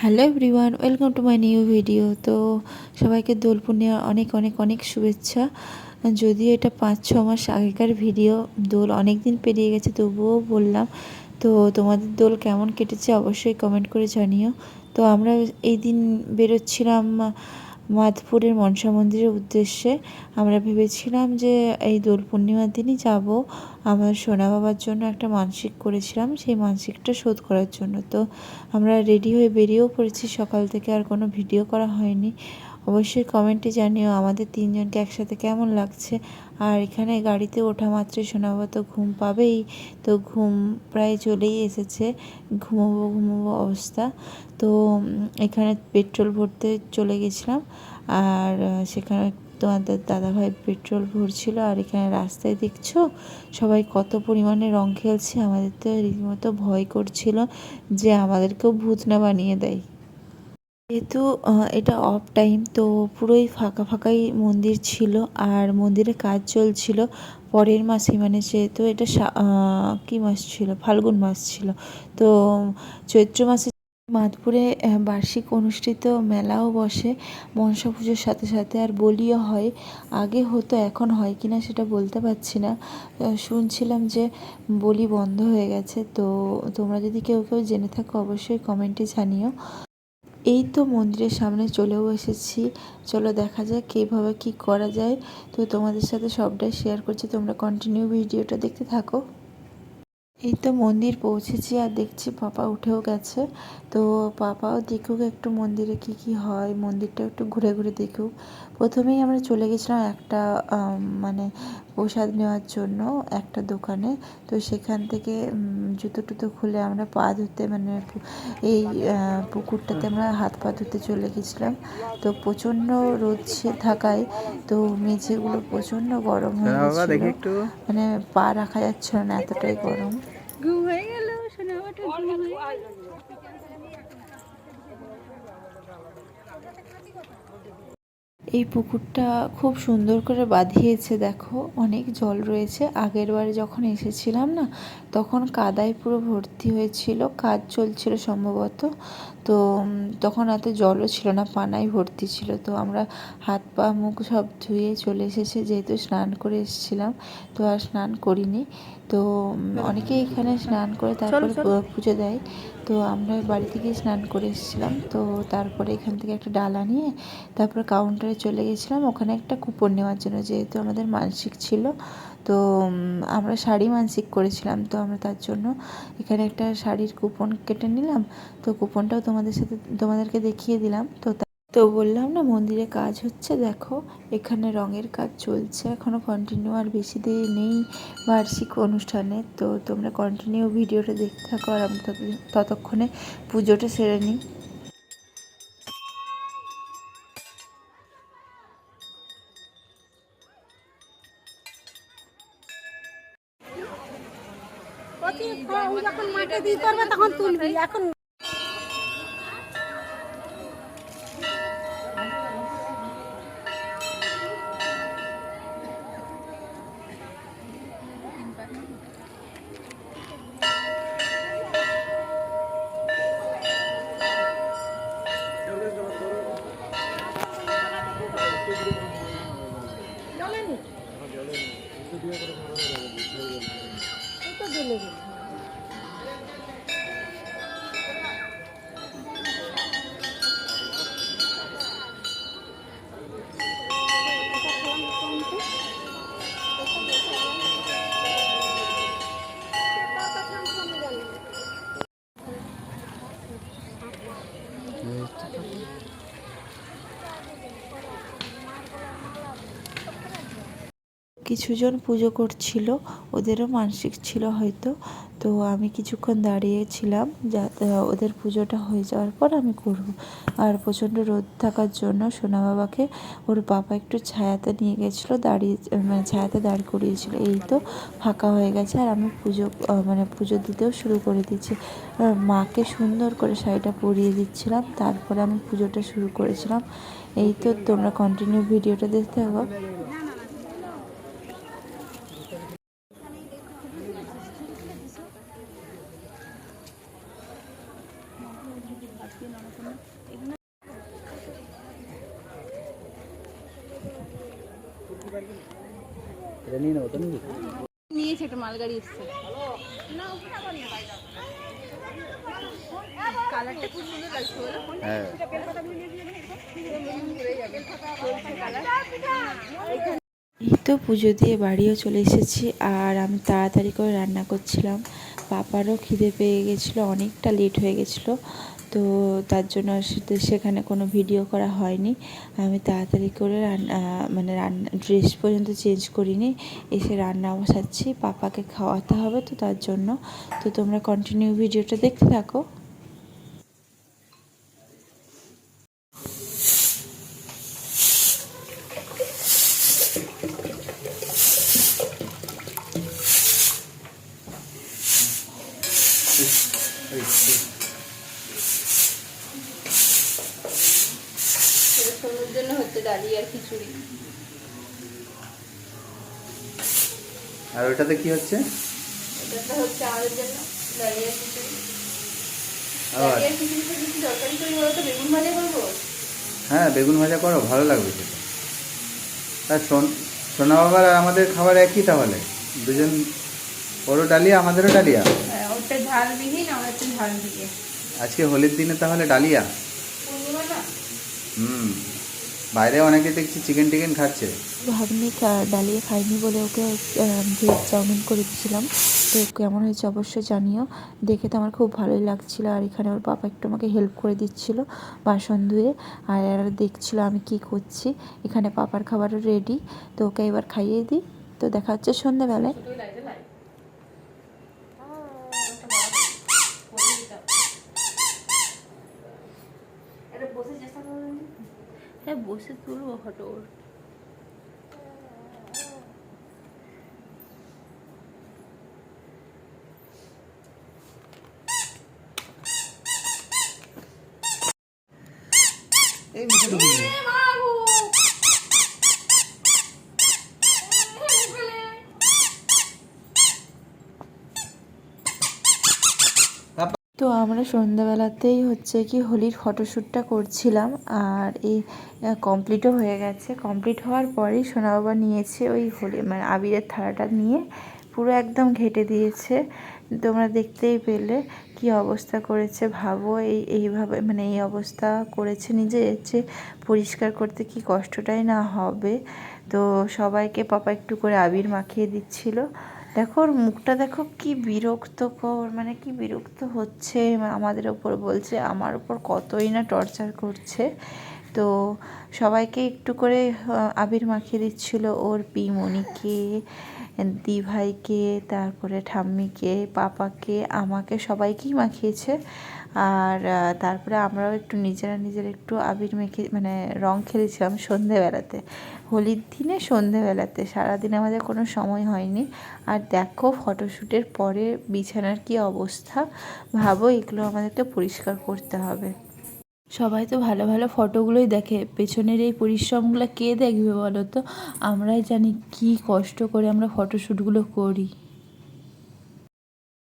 Hello everyone, welcome to my new video. তো সবাইকে দোল পূর্ণিমার অনেক অনেক অনেক শুভেচ্ছা। যদিও এটা 5-6 মাস আগেকার ভিডিও, দোল অনেক দিন পেরিয়ে গেছে, তবুও বললাম। তো তোমাদের দোল কেমন কেটেছে অবশ্যই কমেন্ট করে জানিও। তো আমরা এই দিন বেরোচ্ছিলাম মাধপুরের মনসা মন্দিরের উদ্দেশ্যে। আমরা ভেবেছিলাম যে এই দোল পূর্ণিমার দিনই যাব। আমার সোনা বাবার জন্য একটা মানসিক করেছিলাম, সেই মানসিকটা শোধ করার জন্য। তো আমরা রেডি হয়ে বেরিয়েও পড়েছি, সকাল থেকে আর কোনো ভিডিও করা হয়নি। অবশ্যই কমেন্টে জানিও আমাদের তিনজনকে একসাথে কেমন লাগছে। আর এখানে গাড়িতে ওঠা মাত্রই সোনা বাবা তো ঘুম পাবেই, তো ঘুম প্রায় চলেই এসেছে, ঘুমোবো ঘুমোবো অবস্থা। তো এখানে পেট্রোল ভরতে চলে গেছিলাম, আর সেখানে তোমাদের দাদাভাই পেট্রোল ভরছিল। আর এখানে রাস্তায় দেখছো সবাই কত পরিমাণে রং খেলছে, আমাদের তো রীতিমতো ভয় করছিল যে আমাদেরকেও ভূত না বানিয়ে দেয়। যেহেতু এটা অফ টাইম, তো পুরোই ফাঁকা ফাঁকাই মন্দির ছিল, আর মন্দিরে কাজ চলছিল পরের মাসে, মানে যেহেতু এটা কী মাস ছিল, ফাল্গুন মাস ছিল। তো চৈত্র মাসে মাধপুরে বার্ষিক অনুষ্ঠিত মেলাও বসে মনসা পুজোর সাথে সাথে, আর বলিও হয়। আগে হতো, এখন হয় কিনা সেটা বলতে পারছি না। শুনছিলাম যে বলি বন্ধ হয়ে গেছে। তো তোমরা যদি কেউ কেউ জেনে থাকো অবশ্যই কমেন্টে জানিও। এই তো মন্দিরের সামনে চলেও এসেছি, চলো দেখা যাক কীভাবে কী করা যায়। তো তোমাদের সাথে সবটাই শেয়ার করছি, তোমরা কন্টিনিউ ভিডিওটা দেখতে থাকো। এই তো মন্দির পৌঁছেছি, আর দেখছি পাপা উঠেও গেছে। তো পাপাও দেখুক একটু মন্দিরে কি কি হয়, মন্দিরটা একটু ঘুরে ঘুরে দেখুক। প্রথমেই আমরা চলে গেছিলাম একটা মানে প্রসাদ নেওয়ার জন্য একটা দোকানে। তো সেখান থেকে জুতো টুতো খুলে আমরা পা ধুতে, মানে এই পুকুরটাতে আমরা হাত পা ধুতে চলে গেছিলাম। তো প্রচণ্ড রোদ থাকায় তো মেঝেগুলো প্রচণ্ড গরম হয়ে গেছিলো, মানে পা রাখা যাচ্ছিল না, এতটাই গরম। ঘুম হয়ে গেল, শোনা বাবাটা ঘুম হয়ে গেল। এই পুকুরটা খুব সুন্দর করে বাঁধিয়েছে, দেখো অনেক জল রয়েছে। আগের বারে যখন এসেছিলাম না, তখন কাদায় পুরো ভর্তি হয়েছিল, কাজ চলছিল সম্ভবত। তো তখন এত জলও ছিল না, পানায় ভর্তি ছিল। তো আমরা হাত পা মুখ সব ধুয়ে চলে এসেছি, যেহেতু স্নান করে এসেছিলাম, তো আর স্নান করিনি। তো অনেকেই এখানে স্নান করে তারপরে পুজো দেয়। তো আমরা বাড়ি থেকে স্নান করে এসেছিলাম। তো তারপরে এখান থেকে একটা ডালা নিয়ে তারপর কাউন্টারে চলে গেছিলাম, ওখানে একটা কুপন নেওয়ার জন্য, যেহেতু আমাদের মানসিক ছিল। তো আমরা শাড়ি মানসিক করেছিলাম, তো আমরা তার জন্য এখানে একটা শাড়ির কুপন কেটে নিলাম। তো কুপনটাও তোমাদেরকে দেখিয়ে দিলাম। তো বললাম না মন্দিরে কাজ হচ্ছে, দেখো এখানে রঙের কাজ চলছে এখনও কন্টিনিউ, আর বেশি দেরি নেই বার্ষিক অনুষ্ঠানে। তো তোমরা কন্টিনিউ ভিডিওটা দেখতে থাকো, আর আমরা ততক্ষণে পুজোটা সেরে নিই। যখন মাঠে দিয়ে করবে তখন তুলবি, এখন কিছুজন পুজো করছিল, ওদেরও মানসিক ছিল হয়তো। তো আমি কিছুক্ষণ দাঁড়িয়েছিলাম, যাতে ওদের পুজোটা হয়ে যাওয়ার পর আমি করব। আর প্রচণ্ড রোদ থাকার জন্য সোনা বাবাকে ওর বাবা একটু ছায়াতে নিয়ে গেছিলো, মানে ছায়াতে দাঁড় করিয়েছিল। এই তো ফাঁকা হয়ে গেছে, আর আমি মানে পুজো দিতেও শুরু করে দিচ্ছি। মাকে সুন্দর করে শাড়িটা পরিয়ে দিচ্ছিলাম, তারপরে আমি পুজোটা শুরু করেছিলাম। এই তো তোমরা কন্টিনিউ ভিডিওটা দেখতে থাকো। নিয়েছে একটা মালগাড়ি এসছে। কালারটা খুব সুন্দর লাগছে বলো? হ্যাঁ এই তো পুজো দিয়ে বাড়িও চলে এসেছি, আর আমি তাড়াতাড়ি করে রান্না করছিলাম। পাপারও খিদে পেয়ে গেছিলো, অনেকটা লেট হয়ে গেছিলো, তো তার জন্য সেখানে কোনো ভিডিও করা হয়নি। আমি তাড়াতাড়ি করে রান্না ড্রেস পর্যন্ত চেঞ্জ করিনি, এসে রান্না বসাচ্ছি। পাপাকে খাওয়াতে হবে তো তার জন্য। তো তোমরা কন্টিনিউ ভিডিওটা দেখতে থাকো। সোনুর জন্য হচ্ছে ডালি আর খিচুড়ি। আর ওটাতে কি হচ্ছে? এটা হচ্ছে আমাদের জন্য ডালি আর খিচুড়ি। আবার ডালি আর খিচুড়িতে কিছু তরকারি করি বলো তো, বেগুন ভাজা করবো। হ্যাঁ বেগুন ভাজা করো, ভালো লাগবে সেটা। আর সোনা বাবার আর আমাদের খাবার একই তাহলে, দুজন ওরও ডালিয়া আমাদেরও ডালিয়া। ওটা ঝালবিহীন, আমাদের ঝাল দিয়ে। আজকে হোলির দিনে তাহলে ডালিয়া। পূর্ণিমা না? বাইরে অনেকে দেখছি চিকেন টিকেন খাচ্ছে। ভাগ্নি ডালিয়ে খাইনি বলে ওকে ভেজ চাউমিন করে দিয়েছিলাম। তো কেমন হয়েছে অবশ্যই জানিও। দেখে তো আমার খুব ভালোই লাগছিলো। আর এখানে ওর বাবা একটু আমাকে হেল্প করে দিচ্ছিলো বাসন ধুয়ে, আর এরা দেখছিলো আমি কি করছি। এখানে পাপার খাবারও রেডি, তো ওকে এবার খাইয়ে দিই। তো দেখা হচ্ছে সন্ধ্যাবেলায়। হ্যাঁ বসে তুলবো ফটো। এই মুখে ঢুকে গেছে। তো আমরা সন্ধ্যাবেলাতেই হচ্ছে কি হোলির ফটোশ্যুটটা করছিলাম, আর এই কমপ্লিটও হয়ে গেছে। কমপ্লিট হওয়ার পরেই সোনা বাবা নিয়েছে ওই হোলি আবিরের থালাটা নিয়ে পুরো একদম ঘেঁটে দিয়েছে। তোমরা দেখতেই পেলে কি অবস্থা করেছে, ভাবো এইভাবে এই অবস্থা করেছে নিজে, যে পরিষ্কার করতে কি কষ্টটাই না হবে। তো সবাইকে পাপা একটু করে আবির মাখিয়ে দিচ্ছিল। দেখো ওর মুখটা দেখো কি বিরক্তকর, কি বিরক্ত হচ্ছে আমাদের ওপর, বলছে আমার ওপর কতই না টর্চার করছে। তো সবাইকে একটু করে আবির মাখিয়ে দিচ্ছিল, ওর পিমনিকে, দিভাইকে, তারপরে ঠাম্মিকে, পাপাকে, আমাকে, সবাইকেই মাখিয়েছে। আর তারপরে আমরাও একটু নিজেরা একটু আবির মেখে রং খেলেছিলাম সন্ধেবেলাতে, হোলির দিনে সন্ধেবেলাতে। সারাদিন আমাদের কোনো সময় হয়নি। আর দেখো ফটোশ্যুটের পরে বিছানার কি অবস্থা, ভাবো এগুলো আমাদেরকে পরিষ্কার করতে হবে। সবাই তো ভালো ভালো ফটোগুলোই দেখে, পেছনের এই পরিশ্রমগুলো কে দেখবে বলো তো? আমরাই জানি কি কষ্ট করে আমরা ফটোশ্যুটগুলো করি।